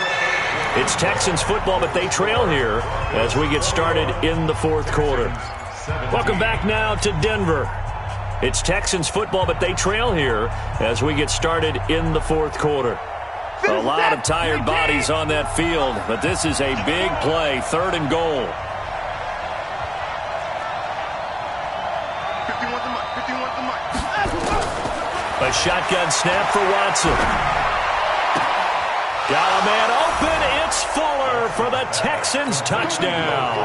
It's Texans football, but they trail here as we get started in the fourth quarter. Welcome back now to Denver. It's Texans football, but they trail here as we get started in the fourth quarter. A lot of tired bodies on that field, but this is a big play, third and goal. 51 to Mike. 51 to Mike. A shotgun snap for Watson. Got a man open. It's Fuller for the Texans touchdown.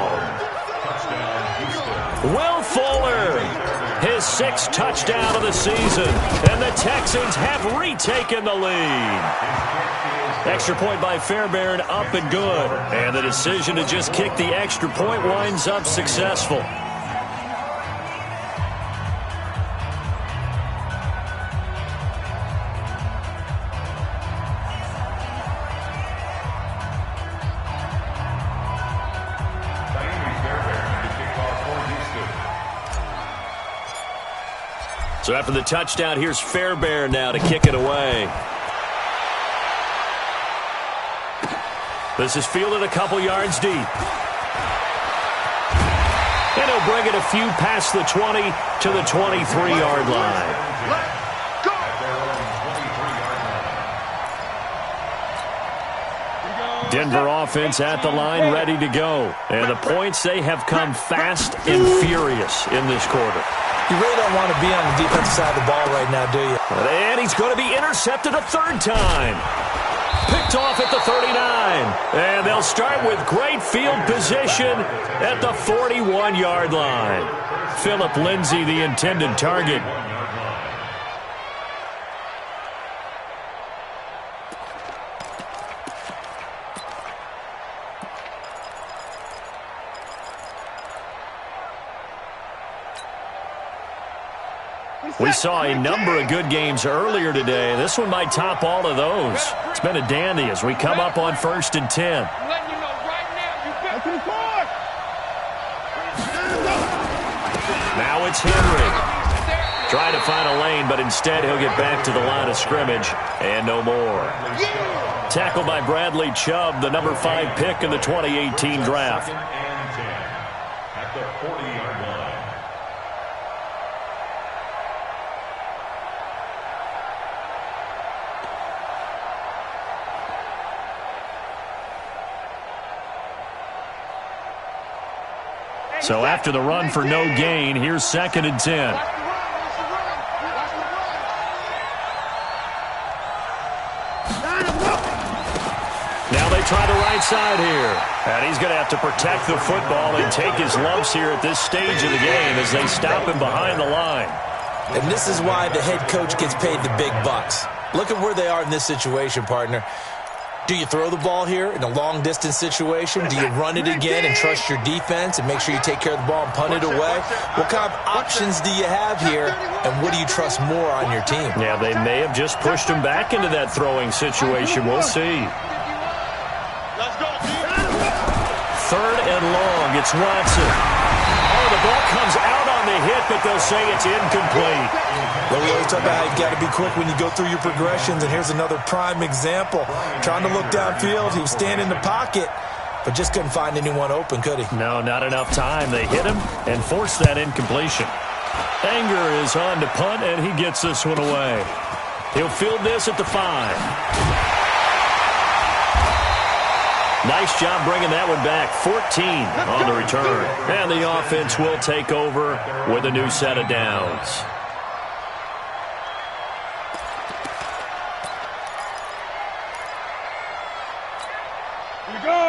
Will Fuller, his 6th touchdown of the season, and the Texans have retaken the lead. Extra point by Fairbairn, up and good. And the decision to just kick the extra point winds up successful. So after the touchdown, here's Fairbairn now to kick it away. This is fielded a couple yards deep. And he'll bring it a few past the 20 to the 23-yard line. Denver offense at the line, ready to go. And the points, they have come fast and furious in this quarter. You really don't want to be on the defensive side of the ball right now, do you? And he's going to be intercepted a third time. Picked off at the 39. And they'll start with great field position at the 41-yard line. Phillip Lindsay, the intended target. We saw a number of good games earlier today. This one might top all of those. It's been a dandy as we come up on 1st and 10. Now it's Henry. Trying to find a lane, but instead he'll get back to the line of scrimmage and no more. Tackled by Bradley Chubb, the number 5 pick in the 2018 draft. At the 40-yard line. So after the run for no gain, here's 2nd and 10. Now they try the right side here. And he's going to have to protect the football and take his lumps here at this stage of the game as they stop him behind the line. And this is why the head coach gets paid the big bucks. Look at where they are in this situation, partner. Do you throw the ball here in a long-distance situation? Do you run it again and trust your defense and make sure you take care of the ball and punt it away? What kind of options do you have here, and what do you trust more on your team? Yeah, they may have just pushed him back into that throwing situation. We'll see. Third and long. It's Watson. Oh, the ball comes out on the hit, but they'll say it's incomplete. Well, we always talk about how you've got to be quick when you go through your progressions, and here's another prime example. Trying to look downfield, he was standing in the pocket, but just couldn't find anyone open, could he? No, not enough time. They hit him and forced that incompletion. Anger is on to punt, and he gets this one away. He'll field this at the 5. Nice job bringing that one back. 14 on the return. And the offense will take over with a new set of downs.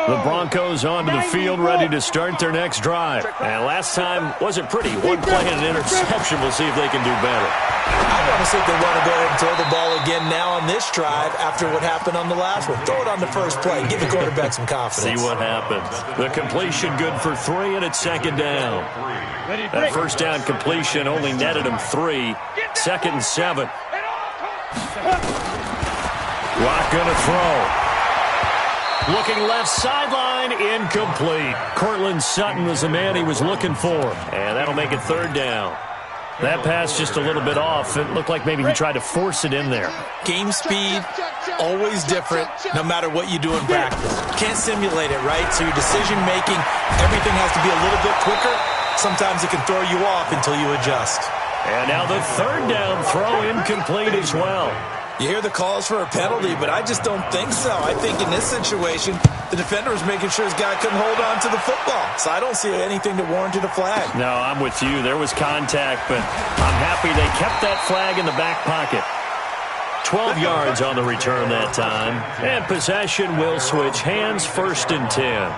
The Broncos onto the field, ready to start their next drive. And last time wasn't pretty. One play and an interception. We'll see if they can do better. I want to see if they want to go ahead and throw the ball again now on this drive after what happened on the last one. Throw it on the first play. Give the quarterback some confidence. See what happens. The completion good for 3, and it's second down. That first down completion only netted him 3. Second and 7. Rock going to throw. Looking left sideline, incomplete. Cortland Sutton was the man he was looking for. And that'll make it third down. That pass just a little bit off. It looked like maybe he tried to force it in there. Game speed, always different, no matter what you do in practice. Can't simulate it, right? So your decision-making, everything has to be a little bit quicker. Sometimes it can throw you off until you adjust. And now the third down throw incomplete as well. You hear the calls for a penalty, but I just don't think so. I think in this situation, the defender was making sure his guy couldn't hold on to the football. So I don't see anything to warrant a flag. No, I'm with you. There was contact, but I'm happy they kept that flag in the back pocket. 12 yards on the return that time. And possession will switch hands, first and 10.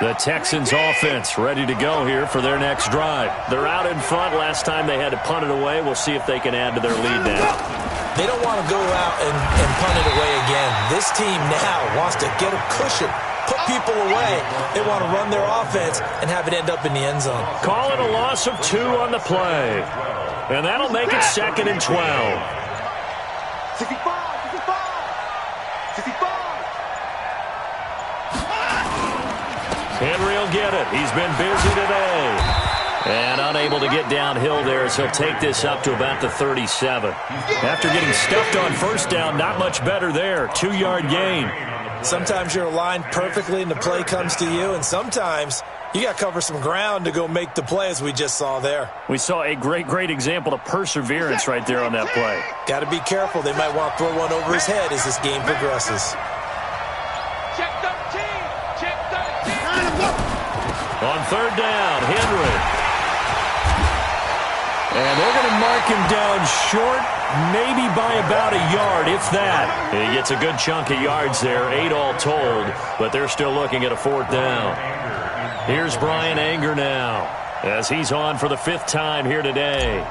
The Texans offense ready to go here for their next drive. They're out in front. Last time they had to punt it away. We'll see if they can add to their lead now. They don't want to go out and punt it away again. This team now wants to get a cushion, put people away. They want to run their offense and have it end up in the end zone. Call it a loss of 2 on the play. And that'll make it second and 12. 65, 65, 65. Henry will get it. He's been busy today. And unable to get downhill there as he'll take this up to about the 37. After getting stuffed on first down, not much better there. 2-yard gain. Sometimes you're aligned perfectly and the play comes to you, and sometimes you got to cover some ground to go make the play, as we just saw there. We saw a great example of perseverance right there on that play. Got to be careful. They might want to throw one over his head as this game progresses. Check 13. Check 13. On third down, Henry. And they're going to mark him down short, maybe by about a yard, if that. He gets a good chunk of yards there, 8 all told, but they're still looking at a 4th down. Here's Brian Anger now, as he's on for the 5th time here today.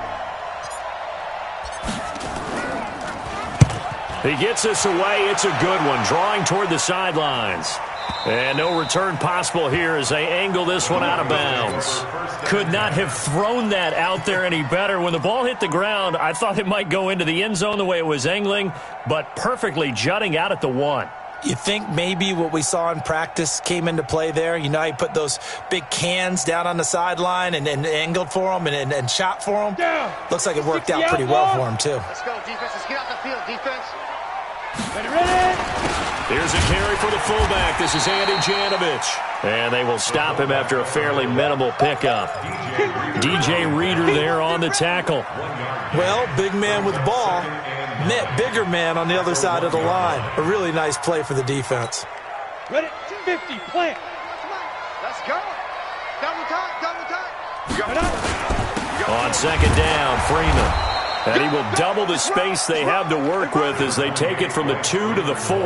He gets this away. It's a good one, drawing toward the sidelines. And no return possible here as they angle this one out of bounds. Could not have thrown that out there any better. When the ball hit the ground, I thought it might go into the end zone the way it was angling, but perfectly jutting out at the 1. You think maybe what we saw in practice came into play there? You know, he put those big cans down on the sideline and angled for them and shot for them. Down. Looks like it worked out pretty well for him, too. Let's go, defense. Let's get out the field, defense. Ready. Here's a carry for the fullback. This is Andy Janovich. And they will stop him after a fairly minimal pickup. DJ Reader there on the tackle. Well, big man with the ball met bigger man on the other side of the line. A really nice play for the defense. Ready. 50. Plant. Let's go. Double time. On second down, Freeman. And he will double the space they have to work with as they take it from the 2 to the 4.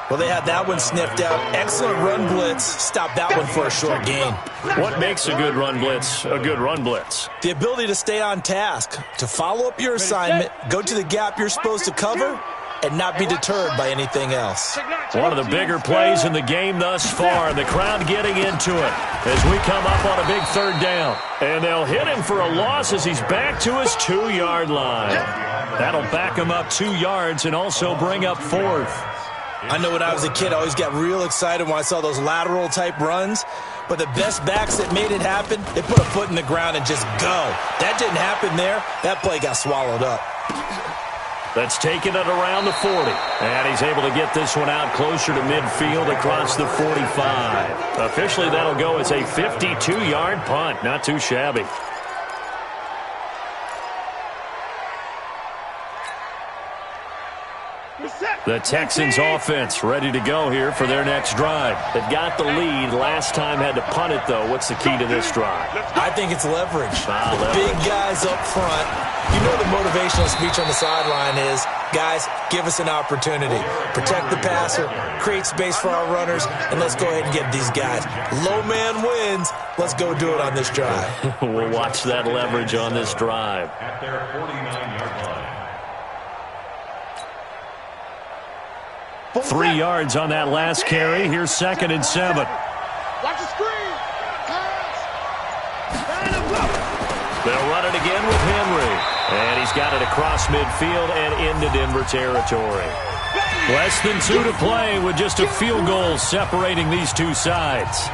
Well, they had that one sniffed out. Excellent run blitz. Stop that one for a short gain. What makes a good run blitz a good run blitz? The ability to stay on task, to follow up your assignment, go to the gap you're supposed to cover, and not be deterred by anything else. One of the bigger plays in the game thus far, and the crowd getting into it as we come up on a big 3rd down. And they'll hit him for a loss as he's back to his 2-yard line. That'll back him up 2 yards and also bring up 4th. I know when I was a kid, I always got real excited when I saw those lateral-type runs. But the best backs that made it happen, they put a foot in the ground and just go. That didn't happen there. That play got swallowed up. That's taking it around the 40. And he's able to get this one out closer to midfield across the 45. Officially, that'll go as a 52-yard punt. Not too shabby. The Texans offense ready to go here for their next drive. They've got the lead. Last time had to punt it, though. What's the key to this drive? I think it's leverage. Leverage. Big guys up front. You know the motivational speech on the sideline is, guys, give us an opportunity. Protect the passer, create space for our runners, and let's go ahead and get these guys. Low man wins. Let's go do it on this drive. We'll watch that leverage on this drive. At their 49-yard line. 3 yards on that last carry. Here's 2nd and 7. Watch the screen. They'll run it again with Henry. And he's got it across midfield and into Denver territory. Less than 2 to play with just a field goal separating these two sides.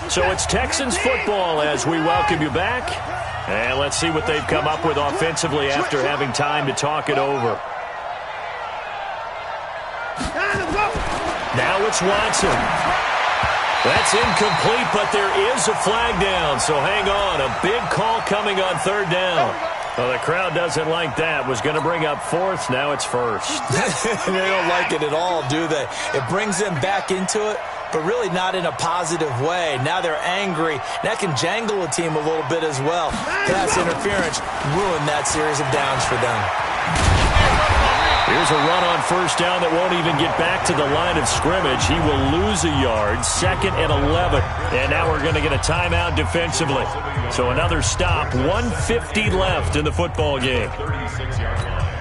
So it's Texans football as we welcome you back. And let's see what they've come up with offensively after having time to talk it over. Now it's Watson. That's incomplete, but there is a flag down, so hang on. A big call coming on 3rd down. Well, the crowd doesn't like that. Was going to bring up 4th. Now it's 1st. They don't like it at all, do they? It brings them back into it, but really not in a positive way. Now they're angry. That can jangle a team a little bit as well. Pass interference ruined that series of downs for them. Here's a run on 1st down that won't even get back to the line of scrimmage. He will lose a yard. 2nd and 11. And now we're going to get a timeout defensively. So another stop. 1:50 left in the football game. 36-yard line.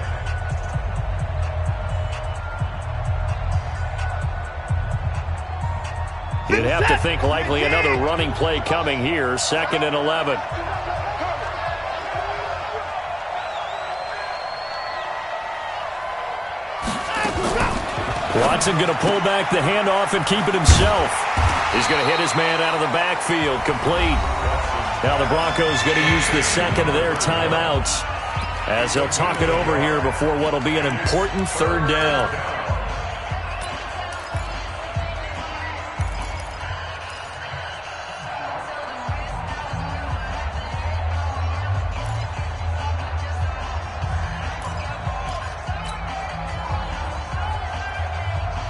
You'd have to think likely another running play coming here. 2nd and 11. Watson going to pull back the handoff and keep it himself. He's going to hit his man out of the backfield. Complete. Now the Broncos going to use the 2nd of their timeouts as they'll talk it over here before what will be an important 3rd down.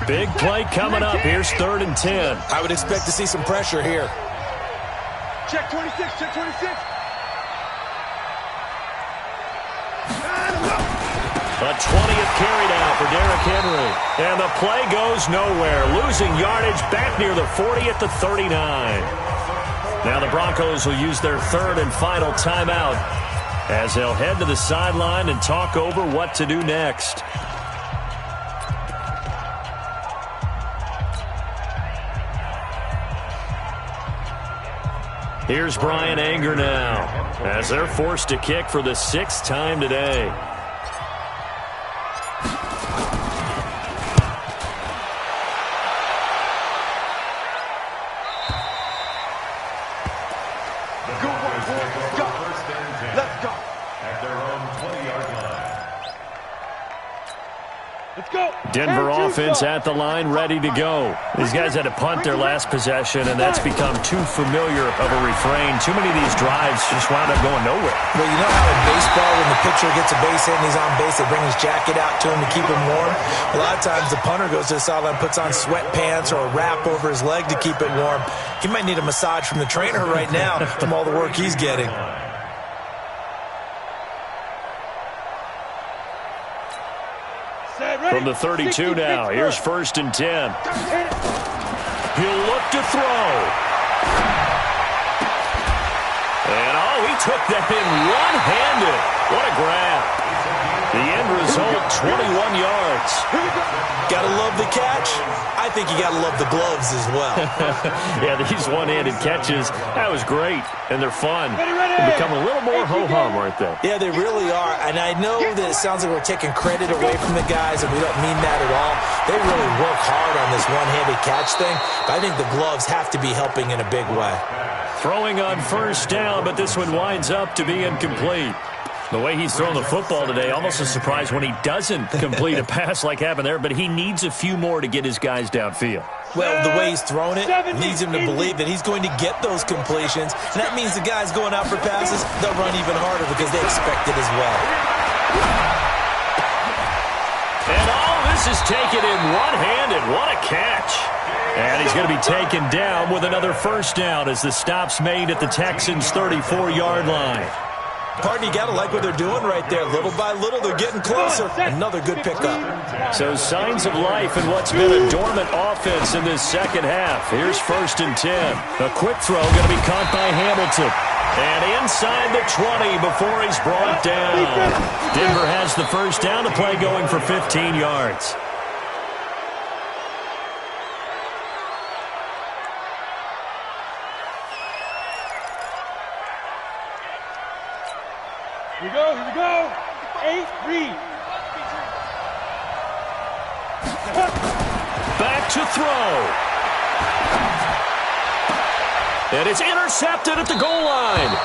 Big play coming up. Here's 3rd and 10. I would expect to see some pressure here. Check 26, check 26. A 20th carry down for Derrick Henry. And the play goes nowhere. Losing yardage back near the 40 at the 39. Now the Broncos will use their 3rd and final timeout as they'll head to the sideline and talk over what to do next. Here's Brian Anger now as they're forced to kick for the 6th time today. Let's go. At their own 20-yard line. Let's go. Denver offense at the line, ready to go. These guys had to punt their last possession, and that's become too familiar of a refrain. Too many of these drives just wound up going nowhere. Well, you know how in baseball, when the pitcher gets a base hit and he's on base, they bring his jacket out to him to keep him warm? A lot of times the punter goes to the sideline, puts on sweatpants or a wrap over his leg to keep it warm. He might need a massage from the trainer right now from all the work he's getting. From the 32 now, here's 1st and 10. He'll look to throw. And, he took that in one-handed. What a grab. The end result, 21 yards. Gotta love the catch. I think you gotta love the gloves as well. Yeah, these one-handed catches, that was great, and they're fun. They become a little more ho-hum, aren't they? Yeah, they really are, and I know that it sounds like we're taking credit away from the guys, and we don't mean that at all. They really work hard on this one-handed catch thing, but I think the gloves have to be helping in a big way. Throwing on 1st down, but this one winds up to be incomplete. The way he's thrown the football today, almost a surprise when he doesn't complete a pass like happened there, but he needs a few more to get his guys downfield. Well, the way he's thrown it leads him to believe that he's going to get those completions, and that means the guys going out for passes, they'll run even harder because they expect it as well. And all this is taken in one-handed. What a catch. And he's going to be taken down with another first down as the stop's made at the Texans' 34-yard line. Partner, you got to like what they're doing right there. Little by little, they're getting closer. Another good pickup. So signs of life in what's been a dormant offense in this second half. Here's 1st and 10. A quick throw going to be caught by Hamilton. And inside the 20 before he's brought down. Denver has the first down, to play going for 15 yards. Here we go. 8, read. Back to throw. And it's intercepted at the goal line.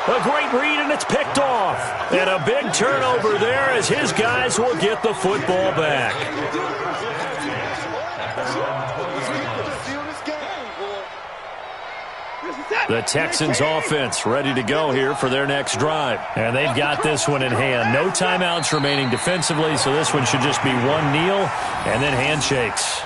A great read, and it's picked off. And a big turnover there as his guys will get the football back. The Texans offense ready to go here for their next drive. And they've got this one in hand. No timeouts remaining defensively, so this one should just be one kneel and then handshakes.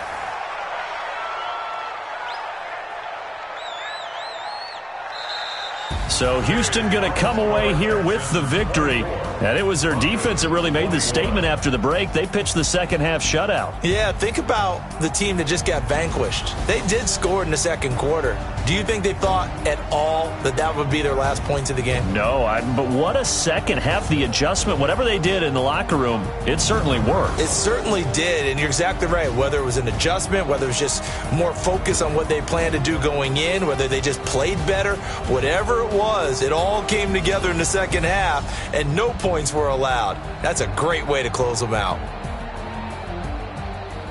So Houston going to come away here with the victory. And it was their defense that really made the statement after the break. They pitched the second half shutout. Yeah, think about the team that just got vanquished. They did score in the second quarter. Do you think they thought at all that that would be their last points of the game? No, but what a second half. The adjustment, whatever they did in the locker room, it certainly worked. It certainly did, and you're exactly right. Whether it was an adjustment, whether it was just more focus on what they planned to do going in, whether they just played better, whatever it was, it all came together in the second half, and no points were allowed. That's a great way to close them out.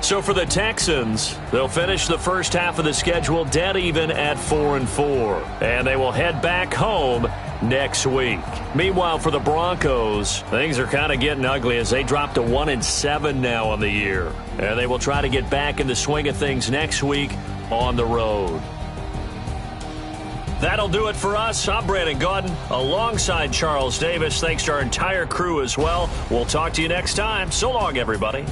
So for the Texans, they'll finish the first half of the schedule dead even at 4-4. And they will head back home next week. Meanwhile, for the Broncos, things are kind of getting ugly as they drop to 1-7 now on the year. And they will try to get back in the swing of things next week on the road. That'll do it for us. I'm Brandon Gaudin alongside Charles Davis. Thanks to our entire crew as well. We'll talk to you next time. So long, everybody.